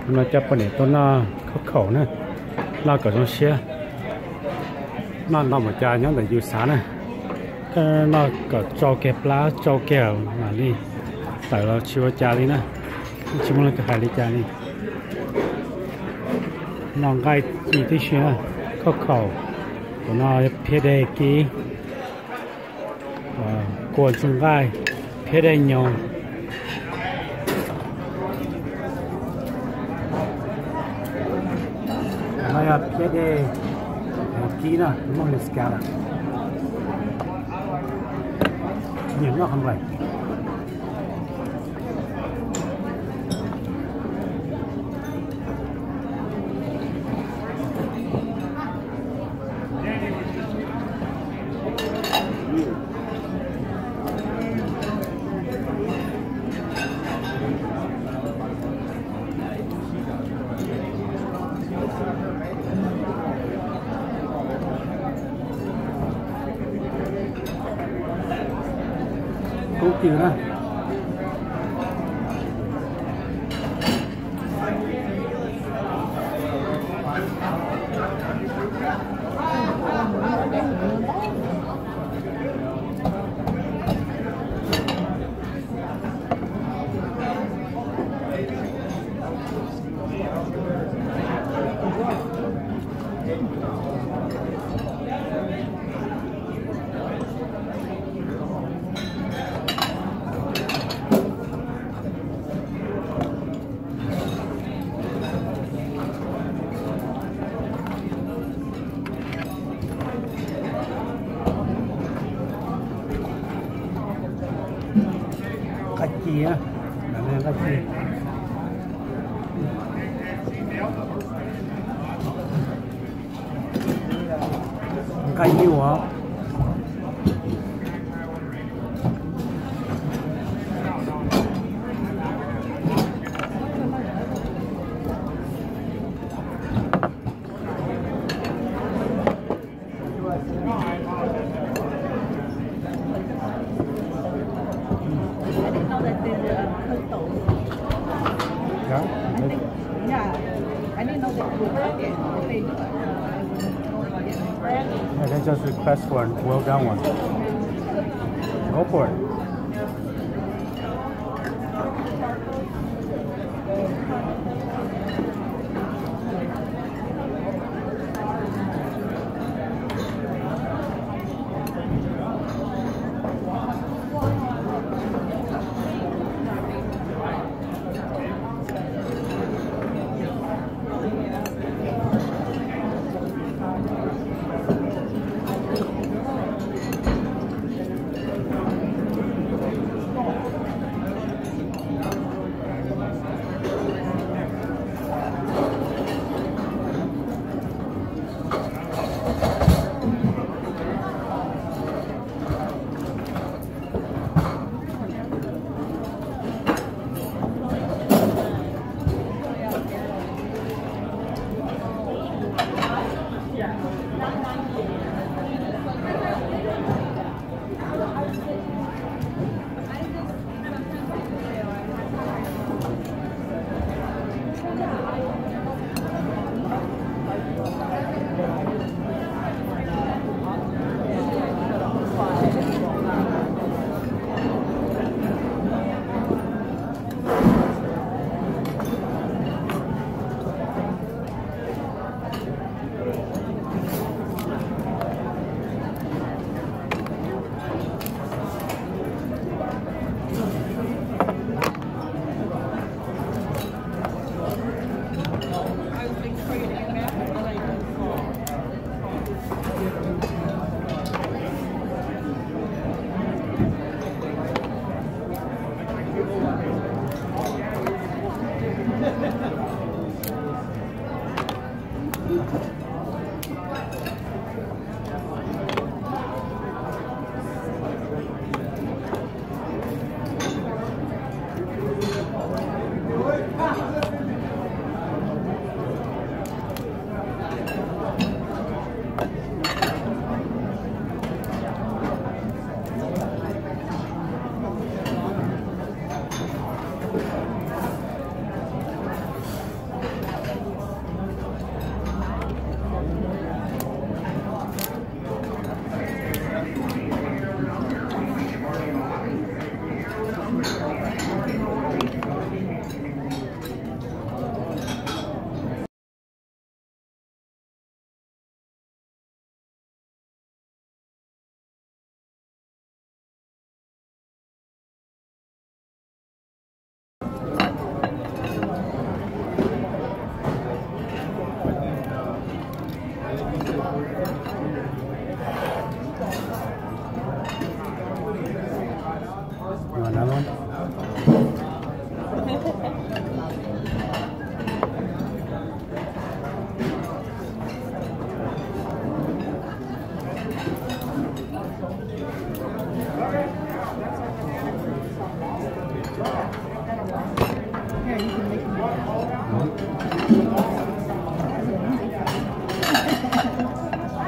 nó chấp bên này tôi nó khẩu nữa nó có trong xe nó một chai nhớ là dư sáng này nó có cho kẹp lá cho kẹo mà đi tại nó chưa chai đi nè chỉ muốn là cái hai đi chai đi nó gai gì thế chứ khẩu của nó phía đây kí cuộn xuống gai phía đây nhiều nó là phía đây kí nè mong là scala nhiều nó không vậy cố kìa đó kia là cái gì cái nhiều hả I can just request for a well done one. Go for it.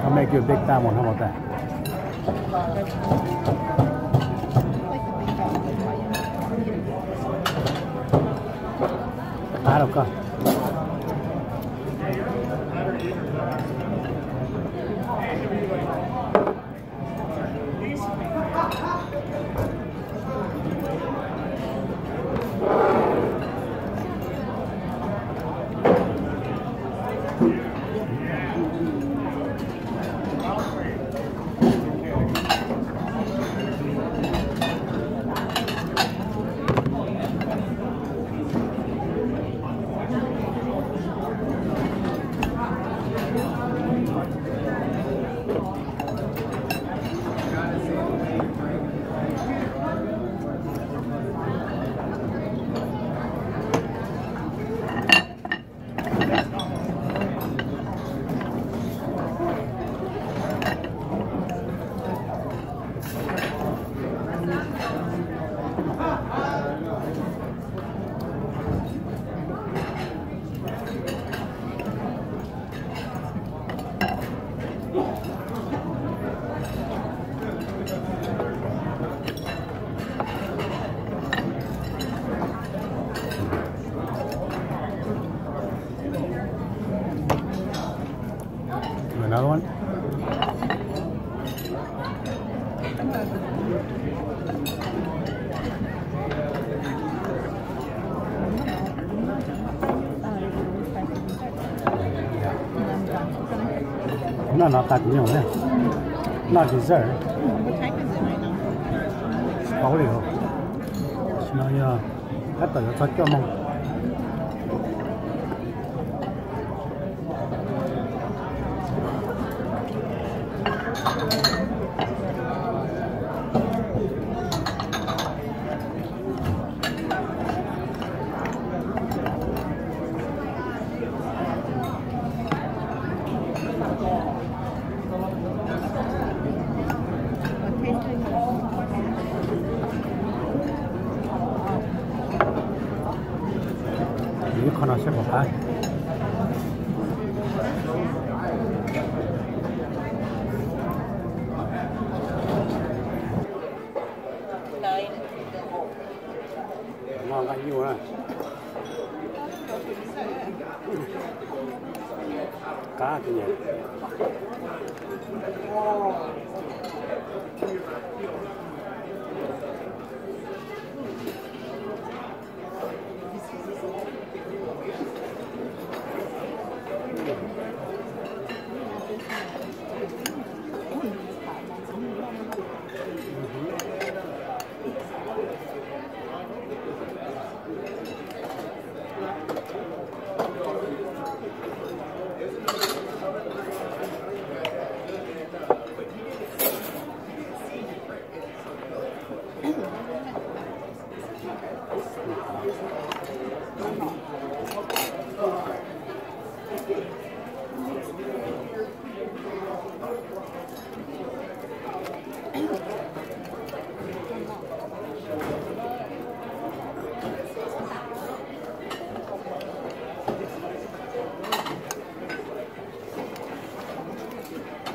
I'll make you a big fat one. How about that? I don't know. Another one? No, not that new, yeah. Not dessert. What type is it right now? Oreo. Now, yeah, that's a chocolate. 이거 하나씩 볼까? ngon nhiều à. Cá thì nhiều.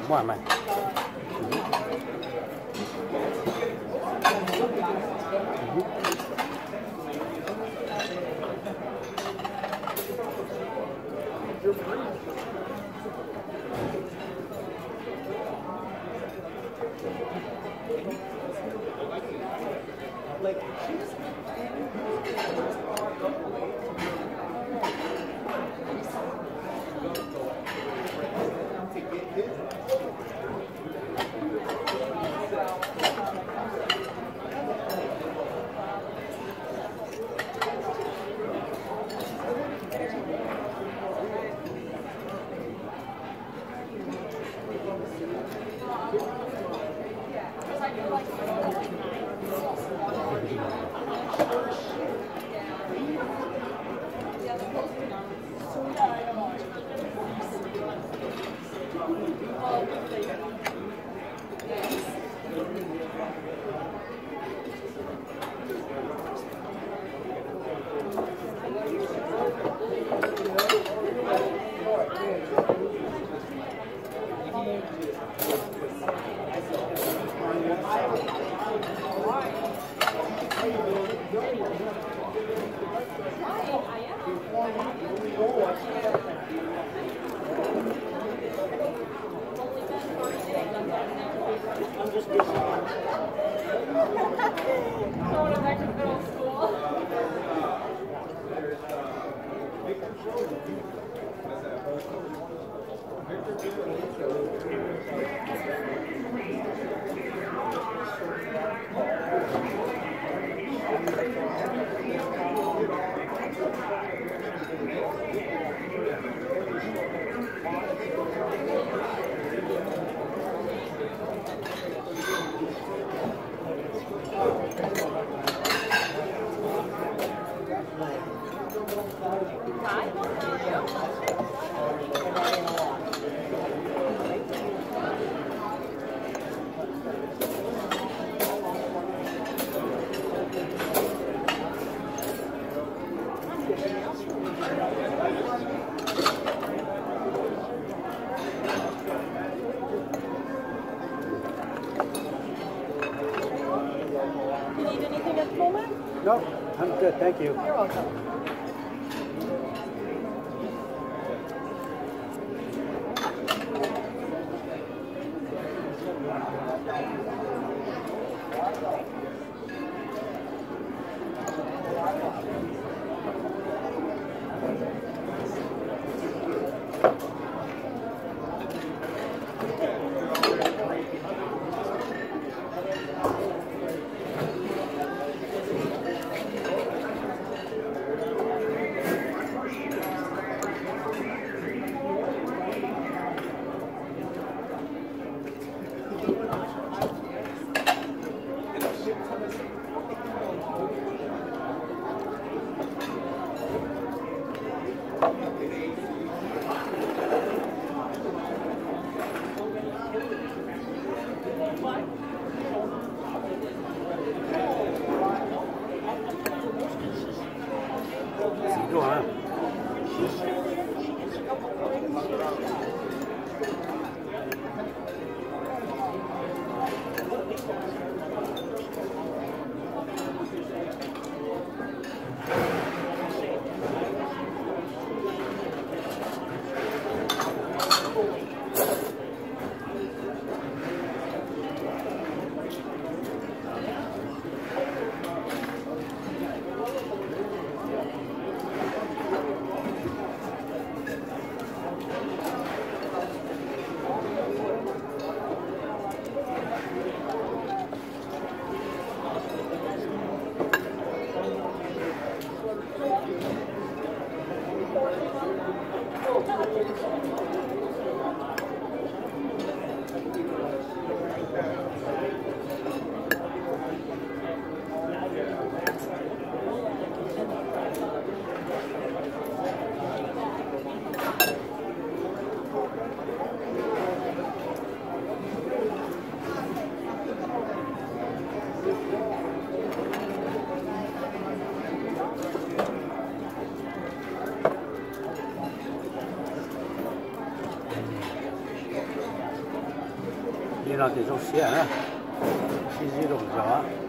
Mua mày. Going back to middle school. You need anything at the moment? No, I'm good, thank you. You're welcome. 几个啊？你那这种咸，脾气都不小。